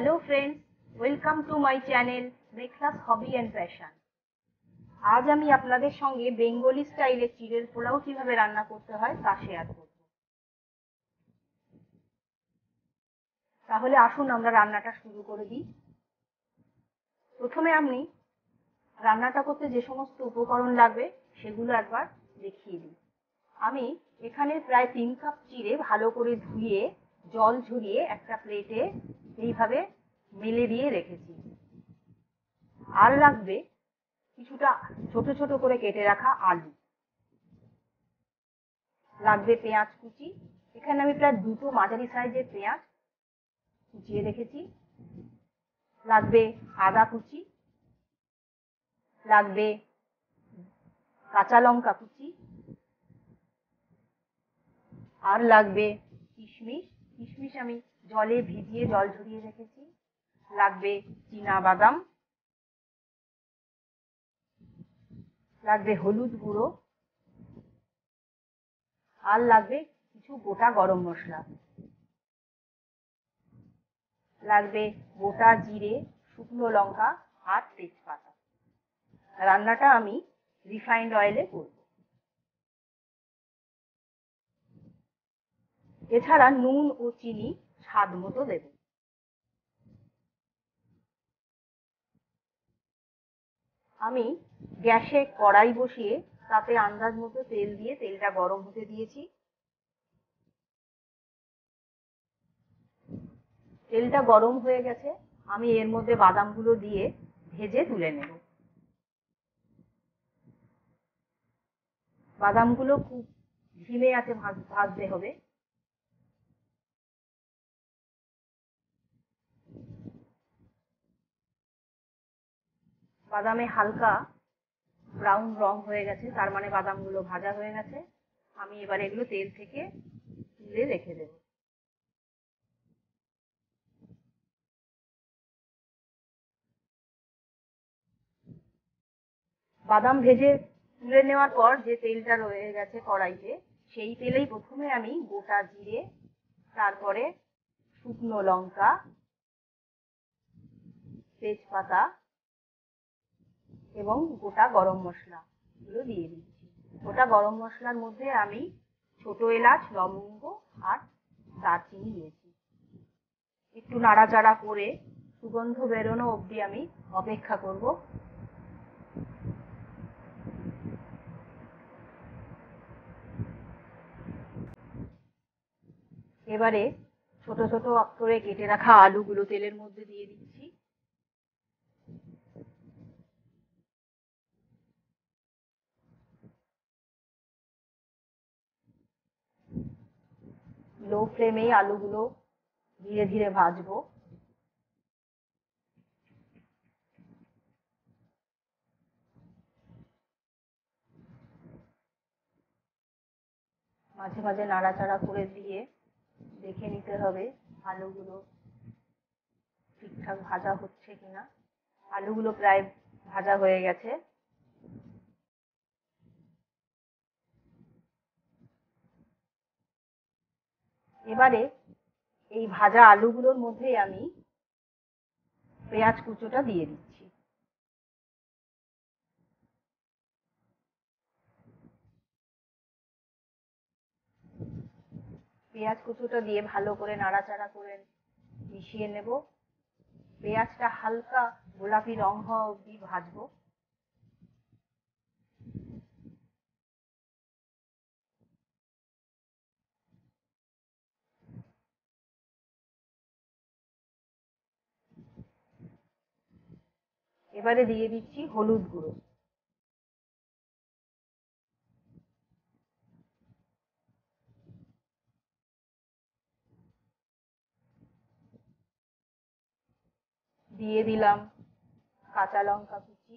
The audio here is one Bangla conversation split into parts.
Hello friends, welcome to my channel Meghla's hobby and passion. আজ আমি আপনাদের সঙ্গে বেঙ্গলি স্টাইলে চিড়ের পোলাও কিভাবে রান্না করতে হয় তা শেয়ার করব। তাহলে আসুন আমরা রান্নাটা শুরু করে দিই। প্রথমে আমি রান্নাটা করতে যে সমস্ত উপকরণ লাগবে সেগুলো একবার দেখিয়ে দিই। আমি এখানে প্রায় 3 কাপ চিড়ে ভালো করে ধুয়ে জল ঝরিয়ে একটা প্লেটে এইভাবে মেলে দিয়ে রেখেছি। আর লাগবে কিছুটা ছোট ছোট করে কেটে রাখা আলু, লাগবে পেঁয়াজ কুচি। এখানে আমি প্রায় 2টো মাঝারি সাইজের পেঁয়াজ কুচিয়ে রেখেছি। লাগবে আদা কুচি, লাগবে কাঁচা লঙ্কা কুচি, আর লাগবে কিশমিশ। কিশমিশ আমি জলে ভিজিয়ে জল ঝরিয়ে রেখেছি। লাগবে চীনা বাদাম, লাগবে হলুদ গুঁড়ো, আর লাগবে কিছু গোটা গরম মশলা, লাগবে গোটা জিরে, শুকনো লঙ্কা আর তেজপাতা। রান্নাটা আমি রিফাইন্ড অয়েলে করব। এছাড়া নুন ও চিনি স্বাদ মতো দেব। আমি গ্যাসে কড়াই বসিয়ে তাতে আন্দাজ মতো তেল দিয়ে তেলটা গরম হতে দিয়েছি। তেলটা গরম হয়ে গেছে, আমি এর মধ্যে বাদামগুলো দিয়ে ভেজে তুলে নেব। বাদামগুলো খুব ধিমে আঁচে ভাজতে হবে। বাদামে হালকা ব্রাউন রং হয়ে গেছে, তার মানে বাদামগুলো ভাজা হয়ে গেছে। আমি এবার এগুলো তেল থেকে তুলে রেখে দেব। বাদাম ভেজে তুলে নেওয়ার পর যে তেলটা রয়ে গেছে কড়াইতে, সেই তেলেই প্রথমে আমি গোটা জিরে, তারপরে শুকনো লঙ্কা, তেজপাতা এবং গোটা গরম মশলা এগুলো দিয়ে দিচ্ছি। গোটা গরম মশলার মধ্যে আমি ছোট এলাচ, লবঙ্গ আর দারচিনি দিয়েছি। একটু নাড়াচাড়া করে সুগন্ধ বেরোনো অবধি আমি অপেক্ষা করব। এবারে ছোট ছোট করে কেটে রাখা আলুগুলো তেলের মধ্যে দিয়ে দিচ্ছি। লো ফ্লেমেই আলুগুলো ধীরে ধীরে ভাজবো। মাঝে মাঝে নাড়াচাড়া করে দিয়ে দেখে নিতে হবে আলুগুলো ঠিকঠাক ভাজা হচ্ছে কিনা। আলুগুলো প্রায় ভাজা হয়ে গেছে। এবারে এই ভাজা আলুগুলোর মধ্যেই আমি পেঁয়াজ কুচোটা দিয়ে দিচ্ছি। পেঁয়াজ কুচোটা দিয়ে ভালো করে নাড়াচাড়া করে মিশিয়ে নেব। পেঁয়াজটা হালকা গোলাপি রং হওয়া অবধি ভাজবো। এবারে দিয়ে দিচ্ছি হলুদ গুঁড়ো, দিয়ে দিলাম কাঁচা লঙ্কা কুচি,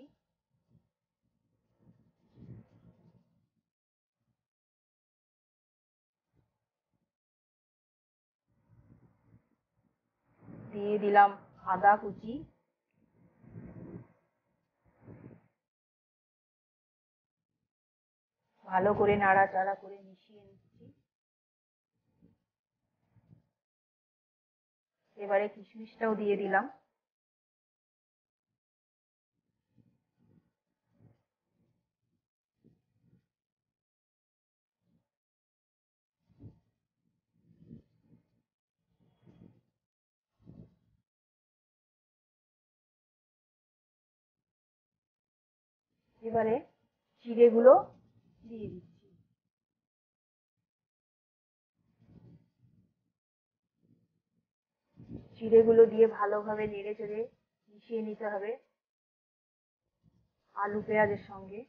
দিয়ে দিলাম আদা কুচি, ভালো করে নাড়াচাড়া করে মিশিয়ে নিচ্ছি। এবারে কিশমিশটাও দিয়ে দিলাম। এবারে চিড়েগুলো দিয়ে দিচ্ছি। চিড়েগুলো দিয়ে ভালোভাবে নেড়ে চেড়ে মিশিয়ে নিতে হবে আলু পেঁয়াজের সঙ্গে।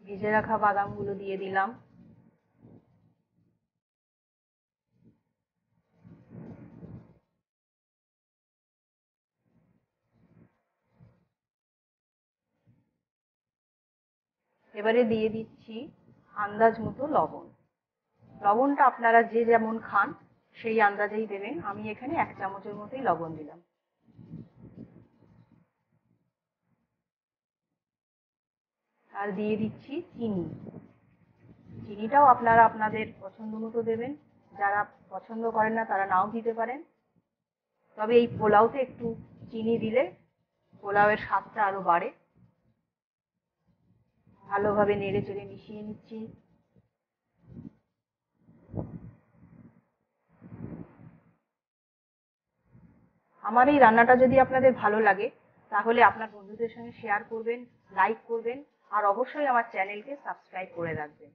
ভেজে রাখা বাদামগুলো দিয়ে দিলাম। এবারে দিয়ে দিচ্ছি আন্দাজ মতো লবণ। লবণটা আপনারা যে যেমন খান সেই আন্দাজেই দেবেন। আমি এখানে 1 চামচের মতোই লবণ দিলাম। আর দিয়ে দিচ্ছি চিনি। চিনিটাও আপনারা আপনাদের পছন্দ মতো দেবেন। যারা পছন্দ করেন না তারা নাও দিতে পারেন। তবে এই পোলাওতে একটু চিনি দিলে পোলাওয়ের স্বাদটা আরো বাড়ে। ভালোভাবে নেড়ে চেড়ে মিশিয়ে নিচ্ছি। আমার এই রান্নাটা যদি আপনাদের ভালো লাগে তাহলে আপনার বন্ধুদের সঙ্গে শেয়ার করবেন, লাইক করবেন আর অবশ্যই আমার চ্যানেলকে সাবস্ক্রাইব করে রাখবেন।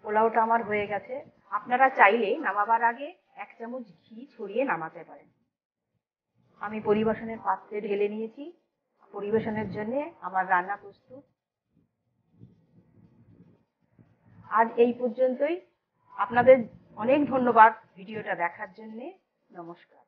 পোলাওটা আমার হয়ে গেছে। আপনারা চাইলে নামাবার আগে 1 চামচ ঘি ছড়িয়ে নামাতে পারেন। আমি পরিবেশনের পাত্রে ঢেলে নিয়েছি। পরিবেশনের জন্য আমার রান্না প্রস্তুত। আজ এই পর্যন্তই। আপনাদের অনেক ধন্যবাদ ভিডিওটা দেখার জন্য। নমস্কার।